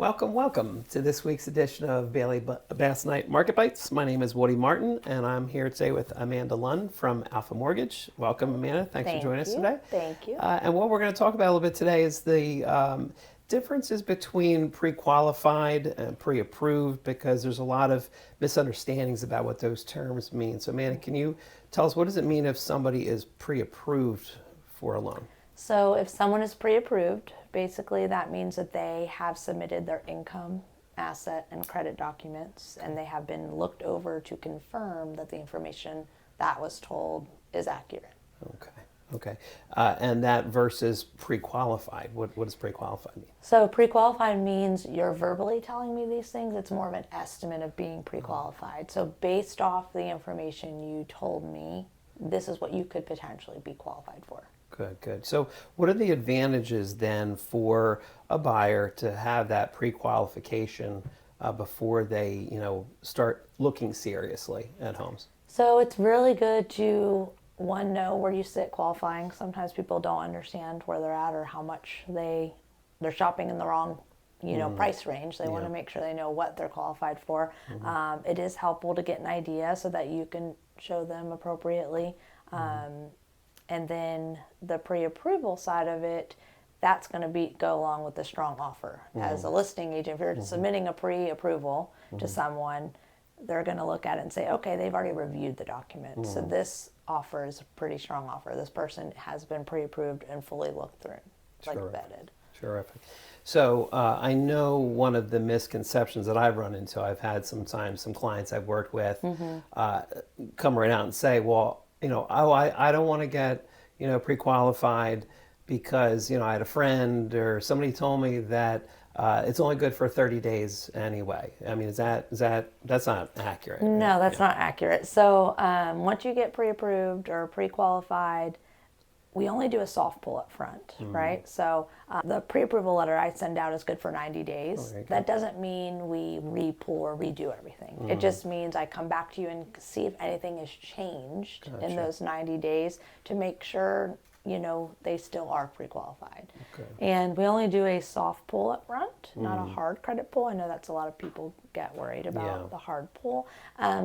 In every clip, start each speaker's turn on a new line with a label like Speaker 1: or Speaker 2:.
Speaker 1: Welcome to this week's edition of Bailey Basnight Market Bites. My name is Woody Martin, and I'm here today with Amanda Lund from Alpha Mortgage. Welcome, Amanda. Thanks for joining us today.
Speaker 2: Thank you.
Speaker 1: And what we're going to talk about a little bit today is the differences between pre-qualified and pre-approved, because there's a lot of misunderstandings about what those terms mean. So, Amanda, can you tell us, what does it mean if somebody is pre-approved for a loan?
Speaker 2: So if someone is pre-approved, basically that means that they have submitted their income, asset, and credit documents, and they have been looked over to confirm that the information that was told is accurate.
Speaker 1: Okay. And that versus pre-qualified, what does pre-qualified mean?
Speaker 2: So pre-qualified means you're verbally telling me these things. It's more of an estimate of being pre-qualified. So based off the information you told me, this is what you could potentially be qualified for.
Speaker 1: Good. So what are the advantages then for a buyer to have that pre-qualification before they, start looking seriously at homes?
Speaker 2: So it's really good to, one, know where you sit qualifying. Sometimes people don't understand where they're at or how much they're shopping in the wrong, price range. They want to make sure they know what they're qualified for. It is helpful to get an idea so that you can show them appropriately. And then the pre-approval side of it, that's going to go along with the strong offer. As a listing agent, if you're submitting a pre-approval to someone, they're going to look at it and say, okay, they've already reviewed the document. So this offer is a pretty strong offer. This person has been pre-approved and fully looked through, like vetted.
Speaker 1: Terrific. So I know one of the misconceptions that I've run into, I've had sometimes some clients I've worked with come right out and say, well, I don't want to get, pre-qualified because, I had a friend or somebody told me that it's only good for 30 days anyway. I mean, that's not accurate?
Speaker 2: No, that's not accurate. So once you get pre-approved or pre-qualified, we only do a soft pull up front, right? So the pre-approval letter I send out is good for 90 days. That doesn't mean we re-pull or redo everything. It just means I come back to you and see if anything has changed in those 90 days to make sure, they still are pre-qualified. And we only do a soft pull up front, not a hard credit pull. I know that's a lot of people get worried about the hard pull.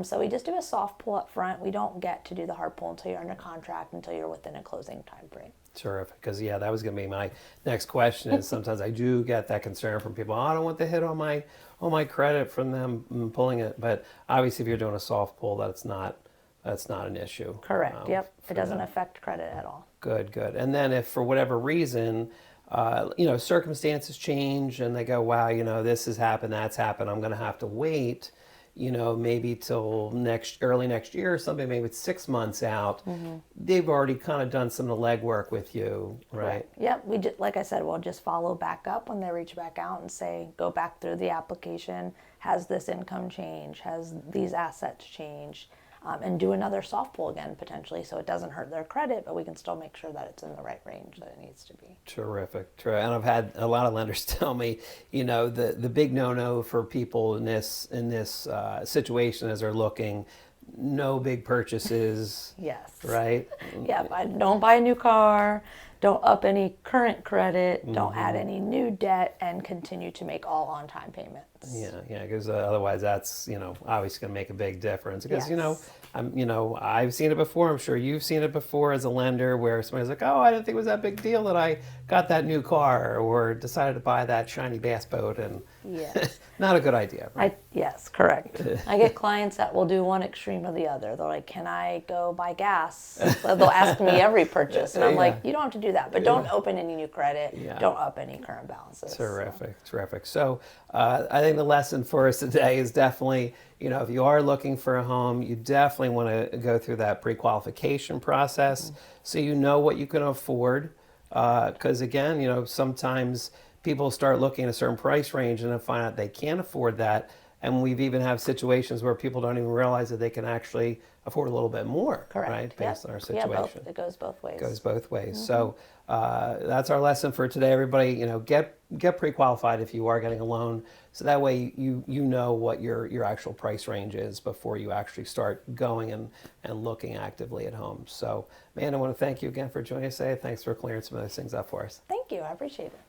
Speaker 2: So we just do a soft pull up front. We don't get to do the hard pull until you're under contract, until you're within a closing time frame.
Speaker 1: Terrific, because that was going to be my next question. Is sometimes I do get that concern from people. I don't want the hit on my credit from them pulling it, but obviously if you're doing a soft pull, that's not an issue.
Speaker 2: Correct. Yep. It doesn't affect credit at all.
Speaker 1: Good. And then if for whatever reason, circumstances change and they go, wow, this has happened, that's happened, I'm going to have to wait, maybe till early next year or something, maybe it's 6 months out. They've already kind of done some of the legwork with you, right?
Speaker 2: Yep. Like I said, we'll just follow back up when they reach back out and say, go back through the application. Has this income changed? Has these assets changed? And do another soft pull again, potentially, so it doesn't hurt their credit, but we can still make sure that it's in the right range that it needs to be.
Speaker 1: Terrific. And I've had a lot of lenders tell me, the big no-no for people in this situation as they're looking, no big purchases.
Speaker 2: Yes.
Speaker 1: Right?
Speaker 2: Yeah, don't buy a new car, don't up any current credit, don't add any new debt, and continue to make all on-time payments.
Speaker 1: Yeah, because otherwise that's, obviously going to make a big difference. Because,
Speaker 2: Yes.
Speaker 1: I've seen it before. I'm sure you've seen it before as a lender where somebody's like, oh, I didn't think it was that big deal that I got that new car or decided to buy that shiny bass boat, and not a good idea. Right?
Speaker 2: Yes, correct. I get clients that will do one extreme or the other. They're like, can I go buy gas? They'll ask me every purchase, and I'm like, you don't have to do that, but don't open any new credit. Don't up any current balances.
Speaker 1: Terrific. So I think the lesson for us today is definitely, if you are looking for a home, you definitely want to go through that pre-qualification process so you know what you can afford. Because again, sometimes people start looking at a certain price range and then find out they can't afford that. And we've even have situations where people don't even realize that they can actually afford a little bit more,
Speaker 2: Correct.
Speaker 1: right? Based on our situation.
Speaker 2: It goes both ways.
Speaker 1: So that's our lesson for today, everybody. Get pre-qualified if you are getting a loan, so that way you know what your actual price range is before you actually start going and looking actively at homes. So, man, I want to thank you again for joining us today. Thanks for clearing some of those things up for us.
Speaker 2: Thank you. I appreciate it.